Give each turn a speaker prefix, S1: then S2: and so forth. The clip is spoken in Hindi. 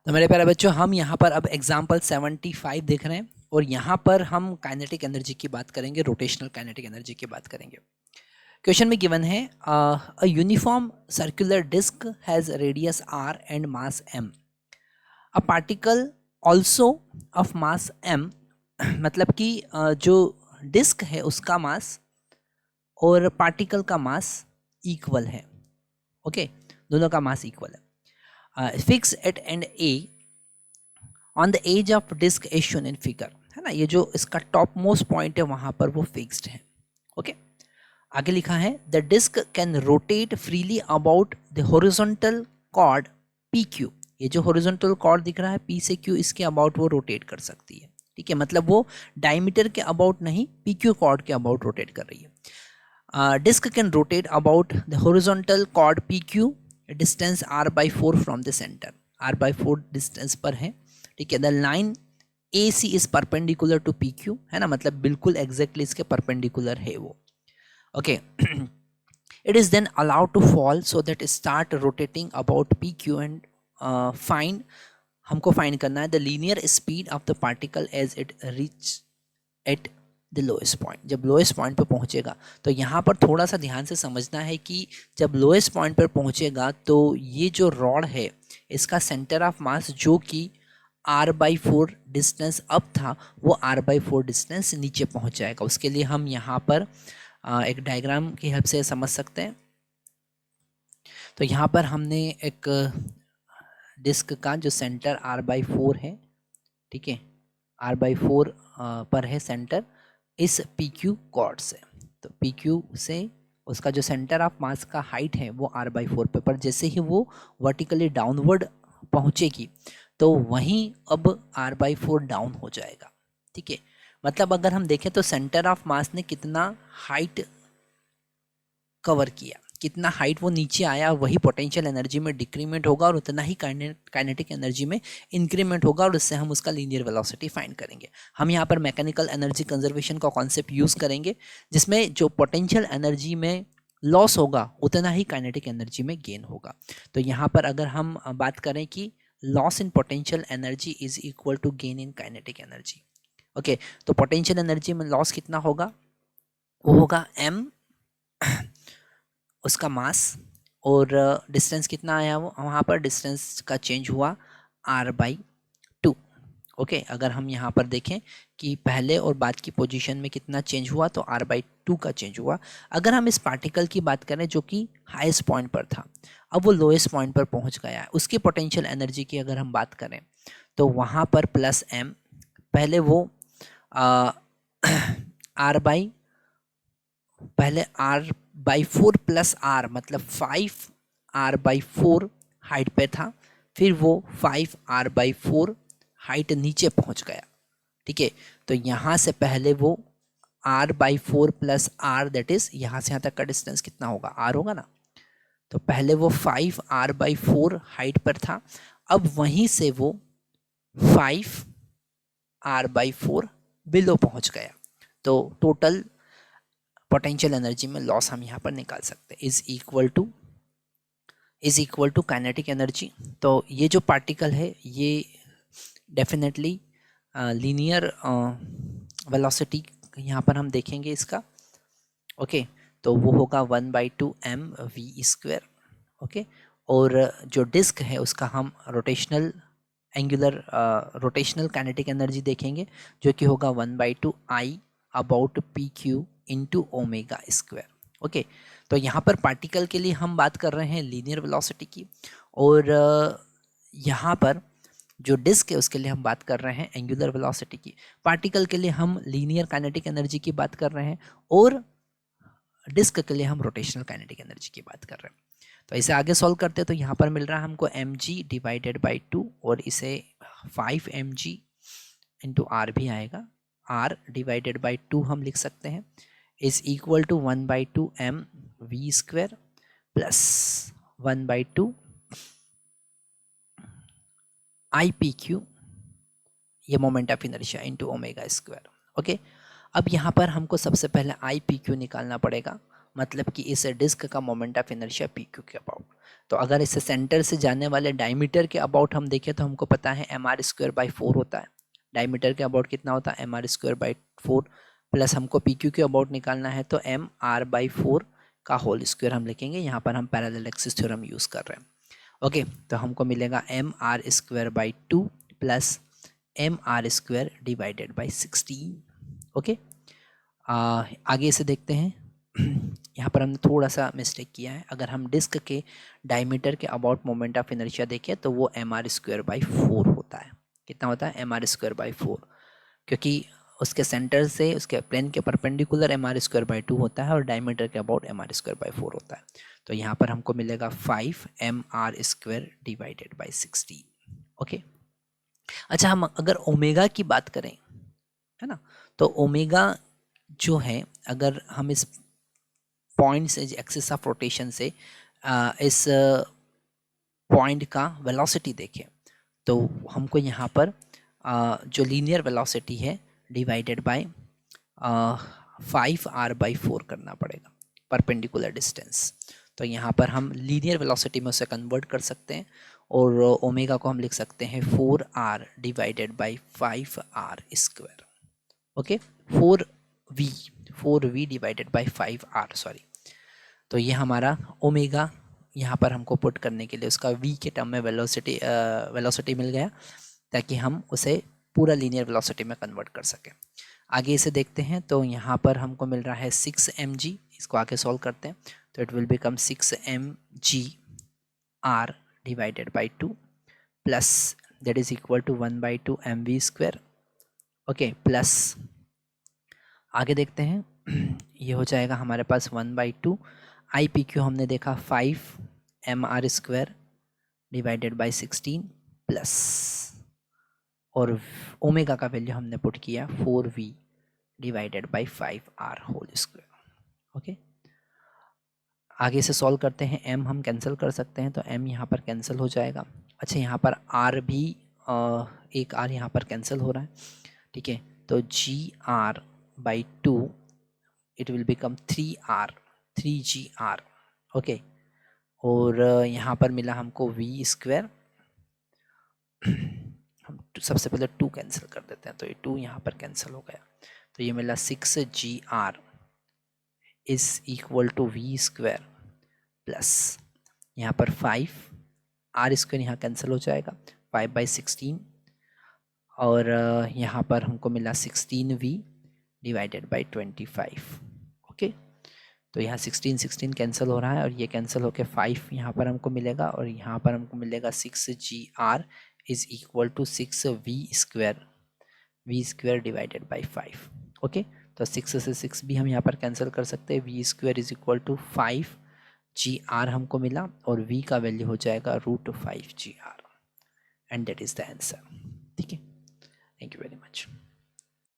S1: तो मेरे प्यारे बच्चों, हम यहाँ पर अब एग्जाम्पल 75 देख रहे हैं और यहाँ पर हम काइनेटिक एनर्जी की बात करेंगे, रोटेशनल काइनेटिक एनर्जी की बात करेंगे। क्वेश्चन में गिवन है a uniform circular disc has radius r and mass m। A particle also of mass m, मतलब कि जो डिस्क है उसका मास और पार्टिकल का मास इक्वल है। ओके, दोनों का मास इक्वल है। Fix at end A on the edge of disc as shown in figure, है ना। ये जो इसका टॉप मोस्ट पॉइंट है वहां पर वो फिक्स्ड है। ओके, आगे लिखा है the disc can rotate freely about the horizontal chord P Q. ये जो हॉरिजॉन्टल कॉर्ड दिख रहा है पी से क्यू, इसके अबाउट वो रोटेट कर सकती है। ठीक है, मतलब वो डायमीटर के अबाउट नहीं, पी क्यू कॉर्ड के अबाउट रोटेट कर रही है। Disc can rotate about the horizontal chord P Q, distance r/4 from the centre. r/4 distance पर है। ठीक है, the line A C is perpendicular to P Q, है ना, मतलब बिल्कुल एग्जैक्टली इसके परपेंडिकुलर है वो। Okay, it is then allowed to fall so that it start rotating about pq and find, हमको फाइंड करना है the linear speed of the particle as it reach at the lowest point. जब लोएस्ट पॉइंट पर पहुंचेगा, तो यहाँ पर थोड़ा सा ध्यान से समझना है कि जब लोएस्ट पॉइंट पर पहुंचेगा तो ये जो रॉड है इसका सेंटर ऑफ मास जो कि r/4 डिस्टेंस अप था वो r/4 डिस्टेंस नीचे पहुंच जाएगा। उसके लिए हम यहाँ पर एक डायग्राम की हेल्प से समझ सकते हैं। तो यहाँ पर हमने एक डिस्क का जो सेंटर r/4 है, ठीक है, r/4 पर है सेंटर इस PQ कॉर्ड से। तो PQ से उसका जो सेंटर ऑफ मास का हाइट है वो r/4 पर जैसे ही वो वर्टिकली डाउनवर्ड पहुँचेगी तो वहीं अब r/4 डाउन हो जाएगा। ठीक है, मतलब अगर हम देखें तो सेंटर ऑफ मास ने कितना हाइट कवर किया, कितना हाइट वो नीचे आया, वही पोटेंशियल एनर्जी में डिक्रीमेंट होगा और उतना ही काइनेटिक एनर्जी में इंक्रीमेंट होगा और उससे हम उसका लीनियर वेलोसिटी फाइंड करेंगे। हम यहाँ पर मैकेनिकल एनर्जी कंजर्वेशन का कॉन्सेप्ट यूज करेंगे जिसमें जो पोटेंशियल एनर्जी में लॉस होगा उतना ही काइनेटिक एनर्जी में गेन होगा। तो यहाँ पर अगर हम बात करें कि loss in potential energy is equal to gain in kinetic energy. Okay, तो पोटेंशियल एनर्जी में लॉस कितना होगा, वो होगा m उसका मास और डिस्टेंस कितना आया वो वहाँ पर डिस्टेंस का चेंज हुआ r/2। ओके, अगर हम यहाँ पर देखें कि पहले और बाद की पोजीशन में कितना चेंज हुआ तो r/2 का चेंज हुआ। अगर हम इस पार्टिकल की बात करें जो कि हाईएस्ट पॉइंट पर था, अब वो लोएस्ट पॉइंट पर पहुँच गया है, उसकी पोटेंशियल एनर्जी की अगर हम बात करें तो वहाँ पर +m, पहले वो पहले r/4 + r मतलब 5r/4 हाइट पे था, फिर वो 5r/4 हाइट नीचे पहुंच गया। ठीक है, तो यहाँ से पहले वो r/4 + r, दैट इज यहाँ से यहाँ तक का डिस्टेंस कितना होगा, r होगा ना। तो पहले वो 5r/4 हाइट पर था, अब वहीं से वो 5r/4 बिलो पहुंच गया। तो टोटल पोटेंशियल एनर्जी में लॉस हम यहाँ पर निकाल सकते हैं is equal to kinetic energy. तो ये जो पार्टिकल है ये डेफिनेटली लीनियर वेलोसिटी यहाँ पर हम देखेंगे इसका। ओके, तो वो होगा 1/2 mv²। ओके, और जो डिस्क है उसका हम रोटेशनल काइनेटिक एनर्जी देखेंगे जो कि होगा 1/2 I about PQ into ω²। Okay, तो यहाँ पर पार्टिकल के लिए हम बात कर रहे हैं लीनियर वेलोसिटी की और यहाँ पर जो डिस्क है उसके लिए हम बात कर रहे हैं एंगुलर वेलोसिटी की। पार्टिकल के लिए हम लीनियर काइनेटिक एनर्जी की बात कर रहे हैं और डिस्क के लिए हम रोटेशनल काइनेटिक एनर्जी की बात कर रहे हैं। तो इसे आगे सॉल्व करते हैं तो यहाँ पर मिल रहा है हमको mg/2 और इसे 5mg इंटू r भी आएगा, r/2 हम लिख सकते हैं is equal to 1/2 mv² plus 1/2 IPQ, ये moment of inertia into ω²। Okay, अब यहाँ पर हमको सबसे पहले IPQ निकालना पड़ेगा, मतलब कि इस डिस्क का मोमेंट ऑफ इनर्शिया PQ के अबाउट। तो अगर इससे सेंटर से जाने वाले डायमीटर के अबाउट हम देखें तो हमको पता है mr²/4 होता है। डायमीटर के अबाउट कितना होता है mr²/4, प्लस हमको PQ के अबाउट निकालना है तो mr/4 का होल स्क्वायर हम लिखेंगे। यहाँ पर हम पैरेलल एक्सिस थ्योरम यूज़ कर रहे हैं। ओके, तो हमको मिलेगा mr²/2 plus mr² divided by 16। Okay, आगे से देखते हैं। यहाँ पर हमने थोड़ा सा मिस्टेक किया है। अगर हम डिस्क के डायमीटर के अबाउट मोमेंट ऑफ इनर्शिया देखें तो वो mr²/4 होता है। कितना होता है mr²/4, क्योंकि उसके सेंटर से उसके प्लेन के परपेंडिकुलर mr²/2 होता है और डायमीटर के अबाउट mr²/4 होता है। तो यहाँ पर हमको मिलेगा 5 mr² डिवाइडेड बाई 16। ओके, अच्छा, हम अगर ओमेगा की बात करें, है ना, तो ओमेगा जो है, अगर हम इस पॉइंट से, एक्सिस ऑफ रोटेशन से इस पॉइंट का वेलोसिटी देखें तो हमको यहाँ पर जो लीनियर वेलोसिटी है डिवाइडेड बाय 5r/4 करना पड़ेगा, परपेंडिकुलर डिस्टेंस। तो यहाँ पर हम लीनियर वेलोसिटी में उसे कन्वर्ट कर सकते हैं और ओमेगा को हम लिख सकते हैं 4r divided by 5r²। Okay, 4v divided by 5r, sorry. तो ये हमारा ओमेगा यहाँ पर हमको पुट करने के लिए उसका v के टर्म में वेलोसिटी मिल गया, ताकि हम उसे पूरा लीनियर वेलोसिटी में कन्वर्ट कर सकें। आगे इसे देखते हैं तो यहाँ पर हमको मिल रहा है 6 mg। इसको आगे सॉल्व करते हैं तो it will become 6 mg r divided by 2 plus that is equal to 1/2 mv²। Okay, plus आगे देखते हैं। ये हो जाएगा हमारे पास 1/2 IPQ हमने देखा 5 mr² डिवाइडेड बाई 16 प्लस, और ओमेगा का वैल्यू हमने पुट किया 4v divided by 5r whole square. Okay, आगे से सॉल्व करते हैं। m हम कैंसिल कर सकते हैं तो m यहाँ पर कैंसिल हो जाएगा। अच्छा, यहाँ पर r भी एक r यहाँ पर कैंसिल हो रहा है, ठीक है। तो gr/2 it will become 3gr। Okay, और यहाँ पर मिला हमको v²। हम सबसे पहले 2 कैंसिल कर देते हैं तो ये 2 यहाँ पर कैंसिल हो गया। तो ये मिला 6gr is equal to v² plus यहाँ पर 5r² यहाँ कैंसिल हो जाएगा 5/16, और यहाँ पर हमको मिला 16v डिवाइडेड बाई 25। ओके, तो यहाँ 16 कैंसिल हो रहा है और ये कैंसिल होकर 5 यहाँ पर हमको मिलेगा, और यहाँ पर हमको मिलेगा 6gr is equal to 6v² divided by 5। Okay, तो 6 से 6 भी हम यहाँ पर कैंसिल कर सकते हैं। v² is equal to 5gr हमको मिला, और v का वैल्यू हो जाएगा √5gr, and that is the answer. ठीक है, थैंक यू वेरी मच।